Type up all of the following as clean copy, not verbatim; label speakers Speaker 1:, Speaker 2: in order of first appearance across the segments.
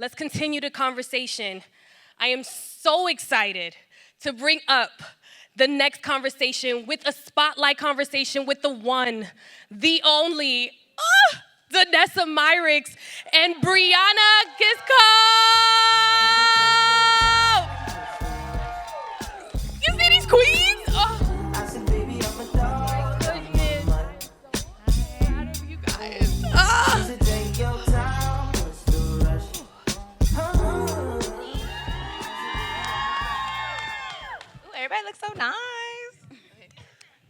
Speaker 1: let's continue the conversation. I am so excited to bring up the next conversation with a spotlight conversation with the one, the only, Danessa Myricks and Brianna Giscombe. You see these queens? Oh. You guys. Oh.
Speaker 2: Everybody looks so nice.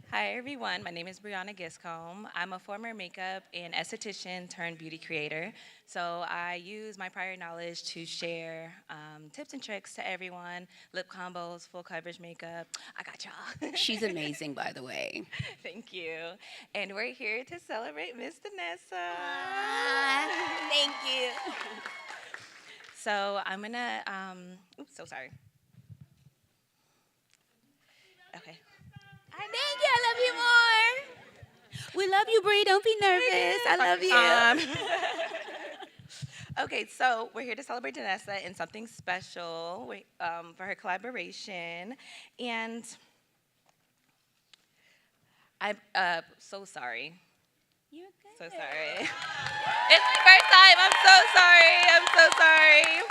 Speaker 2: Hi, everyone. My name is Brianna Giscombe. I'm a former makeup and esthetician turned beauty creator. So I use my prior knowledge to share tips and tricks to everyone, lip combos, full coverage makeup. I got y'all.
Speaker 3: She's amazing, by the way.
Speaker 2: Thank you. And we're here to celebrate Miss Danessa.
Speaker 3: Thank you.
Speaker 2: So I'm gonna, oops, so sorry. Okay.
Speaker 3: Thank you. I love you more. We love you, Brie. Don't be nervous. I love you.
Speaker 2: Okay, so we're here to celebrate Danessa and something special for her collaboration. And I'm so sorry.
Speaker 3: You're good.
Speaker 2: So sorry. It's my first time. I'm so sorry.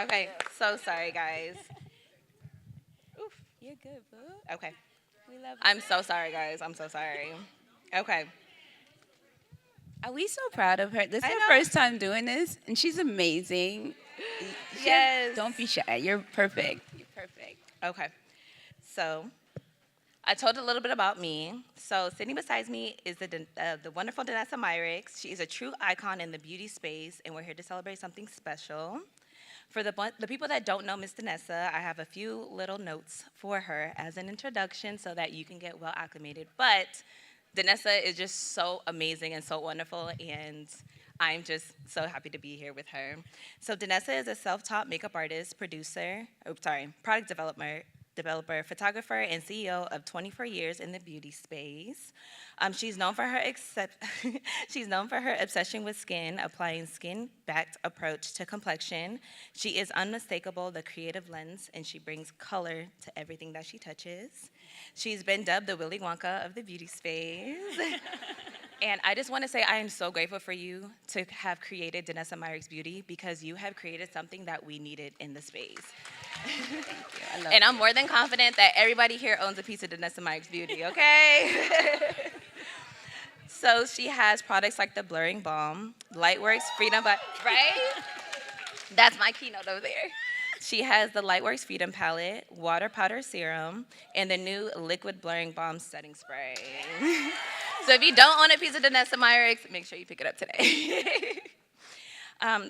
Speaker 2: Okay, so sorry, guys.
Speaker 3: You're good, boo.
Speaker 2: Okay.
Speaker 3: We love you.
Speaker 2: I'm so sorry, guys. I'm so sorry. Okay.
Speaker 3: Are we so proud of her? This is
Speaker 2: I
Speaker 3: her
Speaker 2: know.
Speaker 3: first time doing this, and she's amazing.
Speaker 2: Yes.
Speaker 3: Don't be shy. You're perfect. You're perfect.
Speaker 2: Okay. So I told a little bit about me. So sitting beside me is the wonderful Danessa Myricks. She is a true icon in the beauty space, and we're here to celebrate something special. For the people that don't know Miss Danessa, I have a few little notes for her as an introduction so that you can get well acclimated. But Danessa is just so amazing and so wonderful, and I'm just so happy to be here with her. So Danessa is a self-taught makeup artist, product developer, photographer, and CEO of 24 years in the beauty space. She's known for her obsession with skin, applying skin-backed approach to complexion. She is unmistakable, the creative lens, and she brings color to everything that she touches. She's been dubbed the Willy Wonka of the beauty space. And I just want to say I am so grateful for you to have created Danessa Myricks Beauty because you have created something that we needed in the space.
Speaker 3: Thank you. I love
Speaker 2: And I'm more than confident that everybody here owns a piece of Danessa Myricks Beauty, okay? So she has products like the Blurring Balm, Lightworks Freedom, right? That's my keynote over there. She has the Lightworks Freedom Palette, Water Powder Serum, and the new Liquid Blurring Balm Setting Spray. So if you don't own a piece of Danessa Myricks, make sure you pick it up today.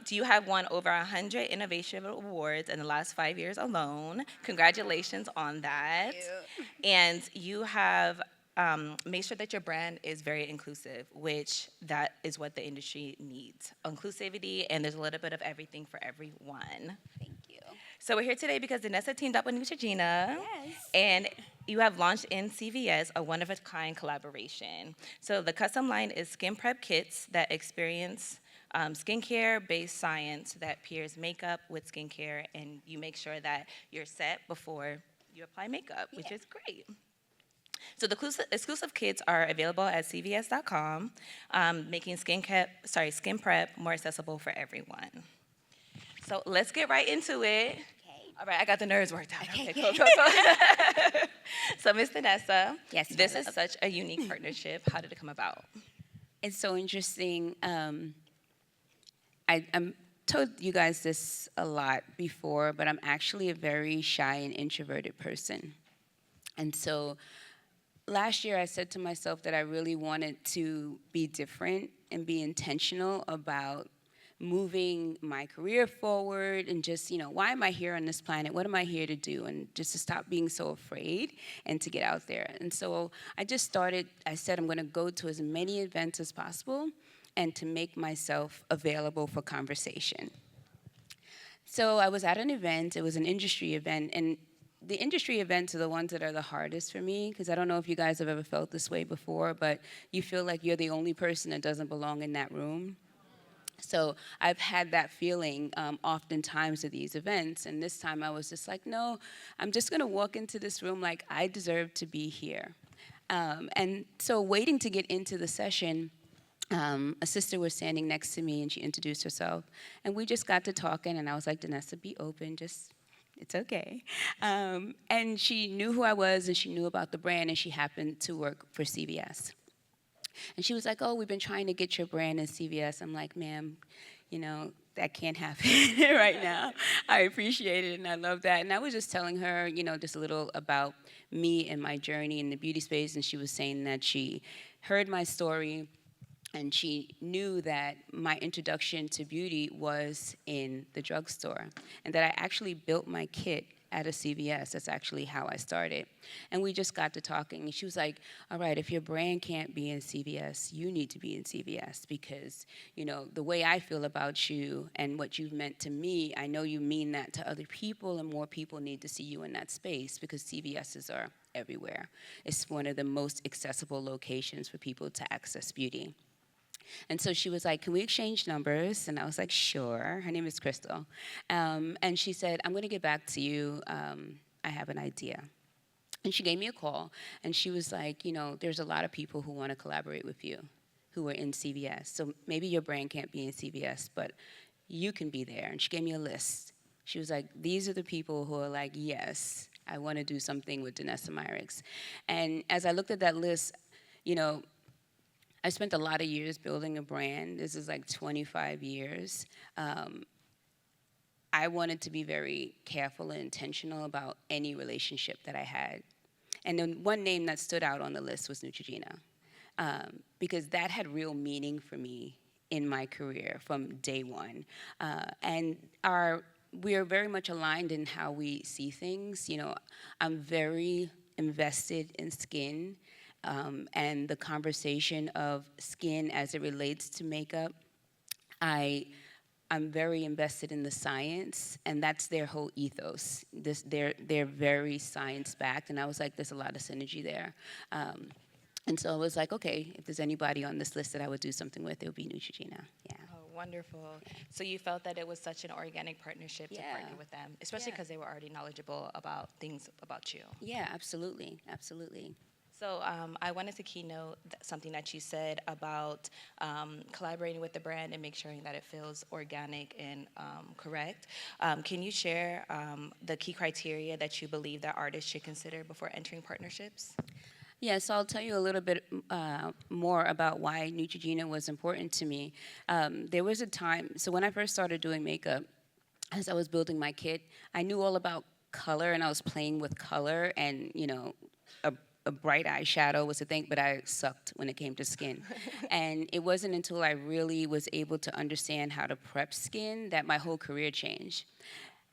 Speaker 2: You have won over 100 innovation awards in the last 5 years alone. Congratulations on that.
Speaker 3: Thank you.
Speaker 2: And you have made sure that your brand is very inclusive, which that is what the industry needs. Inclusivity, and there's a little bit of everything for everyone.
Speaker 3: Thank you.
Speaker 2: So we're here today because Danessa teamed up with Neutrogena.
Speaker 3: Yes.
Speaker 2: And you have launched in CVS a one-of-a-kind collaboration. So the custom line is skin prep kits that experience skincare-based science that pairs makeup with skincare, and you make sure that you're set before you apply makeup, which is great. So the exclusive kits are available at cvs.com, making skin prep more accessible for everyone. So let's get right into it.
Speaker 3: Okay.
Speaker 2: All right, I got the nerves worked out.
Speaker 3: Okay.
Speaker 2: Okay, cool. So, Miss Danessa,
Speaker 3: Yes,
Speaker 2: this
Speaker 3: my
Speaker 2: is
Speaker 3: love.
Speaker 2: such a unique partnership. How did it come about?
Speaker 3: It's so interesting. I'm told you guys this a lot before, but I'm actually a very shy and introverted person. And so last year I said to myself that I really wanted to be different and be intentional about moving my career forward and just, why am I here on this planet? What am I here to do? And just to stop being so afraid and to get out there. And so I said I'm going to go to as many events as possible and to make myself available for conversation. So I was at an event, it was an industry event, and the industry events are the ones that are the hardest for me, because I don't know if you guys have ever felt this way before, but you feel like you're the only person that doesn't belong in that room. So I've had that feeling oftentimes at these events, and this time I was just like, no, I'm just gonna walk into this room like I deserve to be here. And so waiting to get into the session, a sister was standing next to me and she introduced herself. And we just got to talking and I was like, Danessa, be open, just, it's okay. And she knew who I was and she knew about the brand and she happened to work for CVS. And she was like, oh, we've been trying to get your brand in CVS. I'm like, ma'am, you know, that can't happen right now. I appreciate it and I love that. And I was just telling her, you know, just a little about me and my journey in the beauty space. And she was saying that she heard my story and she knew that my introduction to beauty was in the drugstore and that I actually built my kit at a CVS. That's actually how I started. And we just got to talking. And she was like, all right, if your brand can't be in CVS, you need to be in CVS because, you know, the way I feel about you and what you've meant to me, I know you mean that to other people and more people need to see you in that space because CVSs are everywhere. It's one of the most accessible locations for people to access beauty. And so she was like, can we exchange numbers? And I was like, sure. Her name is Crystal. And she said, I'm going to get back to you. I have an idea. And she gave me a call. And she was like, you know, there's a lot of people who want to collaborate with you who are in CVS. So maybe your brand can't be in CVS, but you can be there. And she gave me a list. She was like, these are the people who are like, yes, I want to do something with Danessa Myricks. And as I looked at that list, you know, I spent a lot of years building a brand. This is like 25 years. I wanted to be very careful and intentional about any relationship that I had. And then one name that stood out on the list was Neutrogena, because that had real meaning for me in my career from day one. And we are very much aligned in how we see things. You know, I'm very invested in skin. And the conversation of skin as it relates to makeup. I'm very invested in the science, and that's their whole ethos. They're very science-backed, and I was like, there's a lot of synergy there. And so I was like, okay, if there's anybody on this list that I would do something with, it would be Neutrogena, yeah.
Speaker 2: Oh, wonderful. So you felt that it was such an organic partnership to partner with them, especially because they were already knowledgeable about things about you.
Speaker 3: Yeah, absolutely, absolutely.
Speaker 2: So I wanted to keynote something that you said about collaborating with the brand and make sure that it feels organic and correct. Can you share the key criteria that you believe that artists should consider before entering partnerships?
Speaker 3: Yeah, so I'll tell you a little bit more about why Neutrogena was important to me. There was a time, so when I first started doing makeup, as I was building my kit, I knew all about color and I was playing with color and, you know, a bright eyeshadow was a thing, but I sucked when it came to skin. And it wasn't until I really was able to understand how to prep skin that my whole career changed.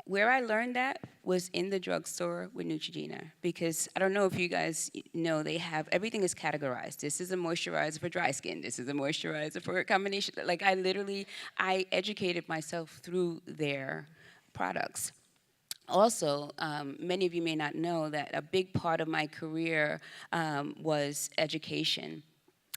Speaker 3: Where I learned that was in the drugstore with Neutrogena, because I don't know if you guys know, they have, everything is categorized. This is a moisturizer for dry skin. This is a moisturizer for a combination. Like I educated myself through their products. Also, many of you may not know that a big part of my career was education.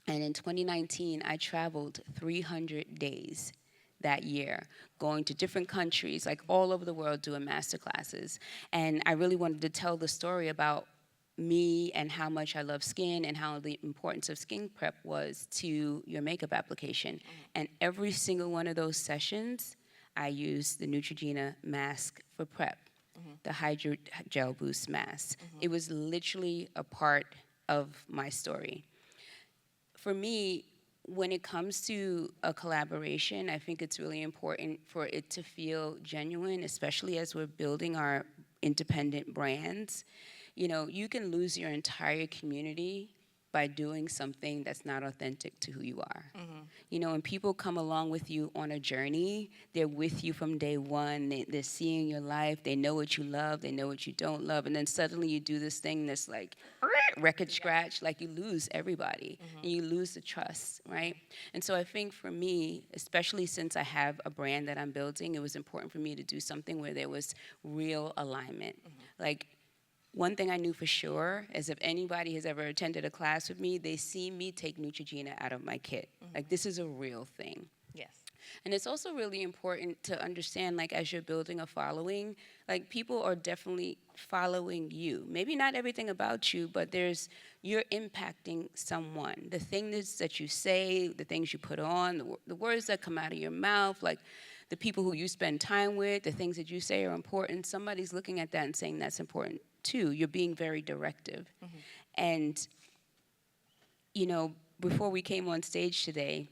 Speaker 3: And in 2019, I traveled 300 days that year, going to different countries, like all over the world, doing master classes. And I really wanted to tell the story about me and how much I love skin and how the importance of skin prep was to your makeup application. And every single one of those sessions, I used the Neutrogena mask for prep. The Hydrogel Boost mask. It was literally a part of my story. For me, when it comes to a collaboration, I think it's really important for it to feel genuine, especially as we're building our independent brands. You know, you can lose your entire community by doing something that's not authentic to who you are. You know, when people come along with you on a journey, they're with you from day one, they're seeing your life, they know what you love, they know what you don't love, and then suddenly you do this thing that's like, record scratch, like you lose everybody, and you lose the trust, right? And so I think for me, especially since I have a brand that I'm building, it was important for me to do something where there was real alignment. Like, one thing I knew for sure is if anybody has ever attended a class with me, they see me take Neutrogena out of my kit. Like, this is a real thing.
Speaker 2: Yes.
Speaker 3: And it's also really important to understand, like, as you're building a following, like, people are definitely following you. Maybe not everything about you, but you're impacting someone. The things that you say, the things you put on, the words that come out of your mouth, like, the people who you spend time with, the things that you say are important. Somebody's looking at that and saying that's important too. You're being very directive. And, before we came on stage today,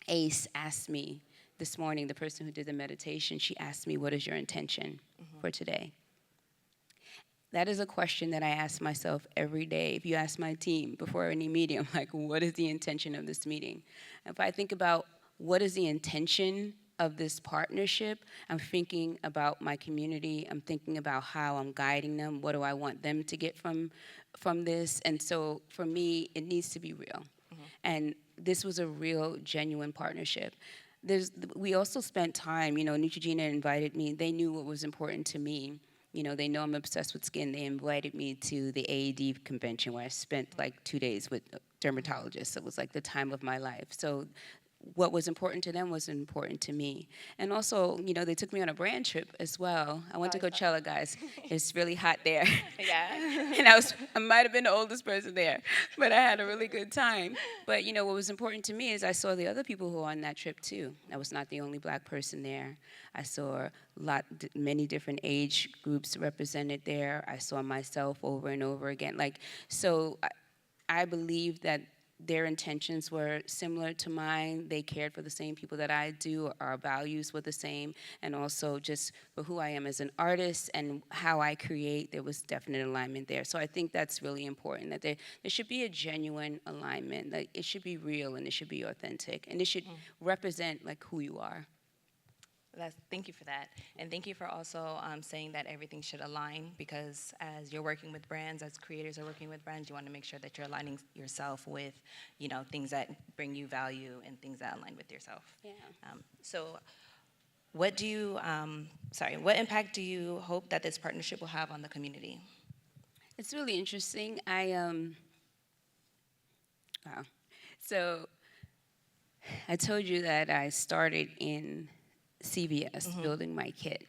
Speaker 3: Ace asked me this morning, the person who did the meditation, she asked me, what is your intention for today? That is a question that I ask myself every day. If you ask my team before any meeting, I'm like, what is the intention of this meeting? If I think about what is the intention of this partnership, I'm thinking about my community. I'm thinking about how I'm guiding them. What do I want them to get from this? And so for me, it needs to be real. And this was a real, genuine partnership. We also spent time, Neutrogena invited me. They knew what was important to me. They know I'm obsessed with skin. They invited me to the AAD convention where I spent like 2 days with dermatologists. It was like the time of my life. So what was important to them was important to me. And also, they took me on a brand trip as well. I went to Coachella, guys. It's really hot there.
Speaker 2: Yeah.
Speaker 3: And I might have been the oldest person there, but I had a really good time. But, what was important to me is I saw the other people who were on that trip too. I was not the only black person there. I saw many different age groups represented there. I saw myself over and over again. So I believe that their intentions were similar to mine. They cared for the same people that I do. Our values were the same. And also just for who I am as an artist and how I create, there was definite alignment there. So I think that's really important, that there should be a genuine alignment. Like, it should be real and it should be authentic. And it should represent, like, who you are.
Speaker 2: Thank you for that. And thank you for also saying that everything should align, because as you're working with brands, as creators are working with brands, you want to make sure that you're aligning yourself with, things that bring you value and things that align with yourself.
Speaker 3: Yeah.
Speaker 2: So what what impact do you hope that this partnership will have on the community?
Speaker 3: It's really interesting. Wow. So I told you that I started in CVS building my kit.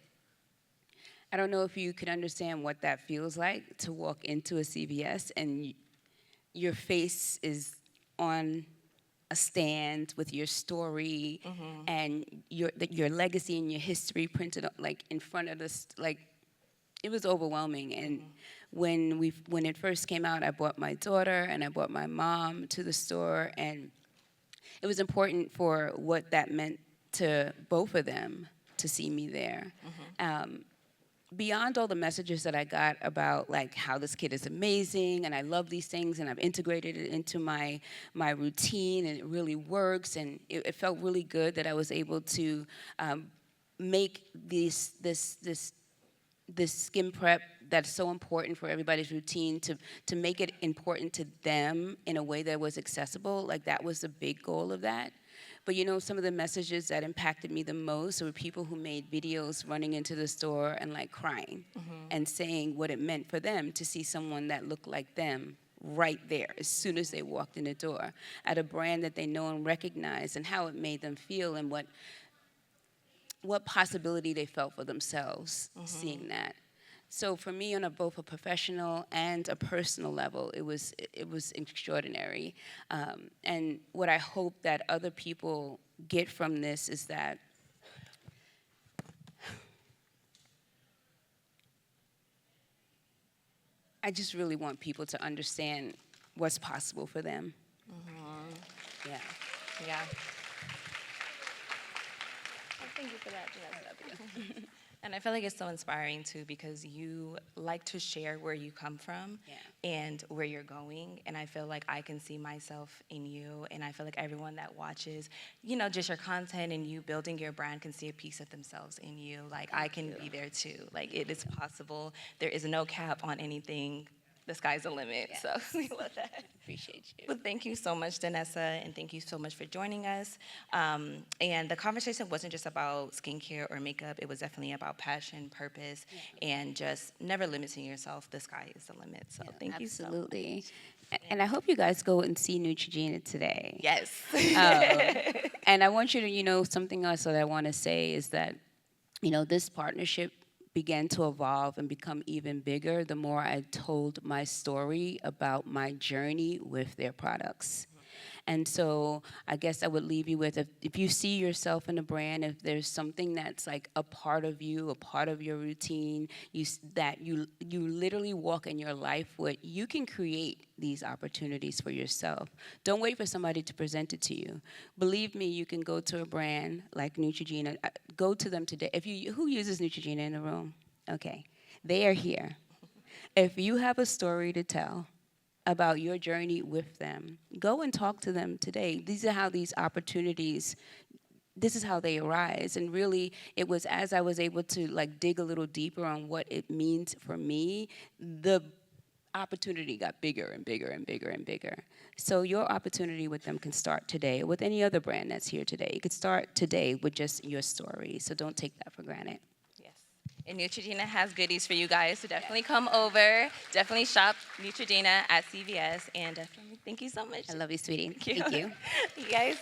Speaker 3: I don't know if you could understand what that feels like, to walk into a CVS and your face is on a stand with your story and your legacy and your history printed like in front of us. Like, it was overwhelming. And when it first came out, I brought my daughter and I brought my mom to the store, and it was important for what that meant to both of them to see me there. Beyond all the messages that I got about, like, how this kid is amazing and I love these things and I've integrated it into my routine and it really works, and it felt really good that I was able to make this skin prep that's so important for everybody's routine, to make it important to them in a way that was accessible. Like, that was the big goal of that. But some of the messages that impacted me the most were people who made videos running into the store and like crying and saying what it meant for them to see someone that looked like them right there as soon as they walked in the door at a brand that they know and recognize, and how it made them feel and what possibility they felt for themselves seeing that. So for me, on both a professional and a personal level, it was extraordinary. And what I hope that other people get from this is that I just really want people to understand what's possible for them. Yeah.
Speaker 2: Yeah. Thank you for that, Danessa. And I feel like it's so inspiring too, because you like to share where you come from and where you're going. And I feel like I can see myself in you. And I feel like everyone that watches, just your content and you building your brand can see a piece of themselves in you. Like, I can be there too. Like, it is possible. There is no cap on anything. The sky's the limit.
Speaker 3: Yeah.
Speaker 2: So we love that.
Speaker 3: Appreciate you.
Speaker 2: Well, thank you so much, Danessa, and thank you so much for joining us. And the conversation wasn't just about skincare or makeup. It was definitely about passion, purpose, and just never limiting yourself. The sky is the limit. So thank you so much.
Speaker 3: Absolutely. And I hope you guys go and see Neutrogena today.
Speaker 2: Yes.
Speaker 3: And I want you to, something else that I want to say is that, this partnership began to evolve and become even bigger the more I told my story about my journey with their products. And so I guess I would leave you with, if you see yourself in a brand, if there's something that's like a part of you, a part of your routine, that you literally walk in your life with, you can create these opportunities for yourself. Don't wait for somebody to present it to you. Believe me, you can go to a brand like Neutrogena. Go to them today. Who uses Neutrogena in the room? Okay, they are here. If you have a story to tell about your journey with them, go and talk to them today. These are how these opportunities, this is how they arise. And really, it was as I was able to like dig a little deeper on what it means for me, the opportunity got bigger and bigger and bigger and bigger. So your opportunity with them can start today. With any other brand that's here today, you could start today with just your story. So don't take that for granted.
Speaker 2: And Neutrogena has goodies for you guys, so definitely come over. Definitely shop Neutrogena at CVS, and definitely thank you so much.
Speaker 3: I love you, sweetie.
Speaker 2: Thank you.
Speaker 3: Thank you.
Speaker 2: You guys.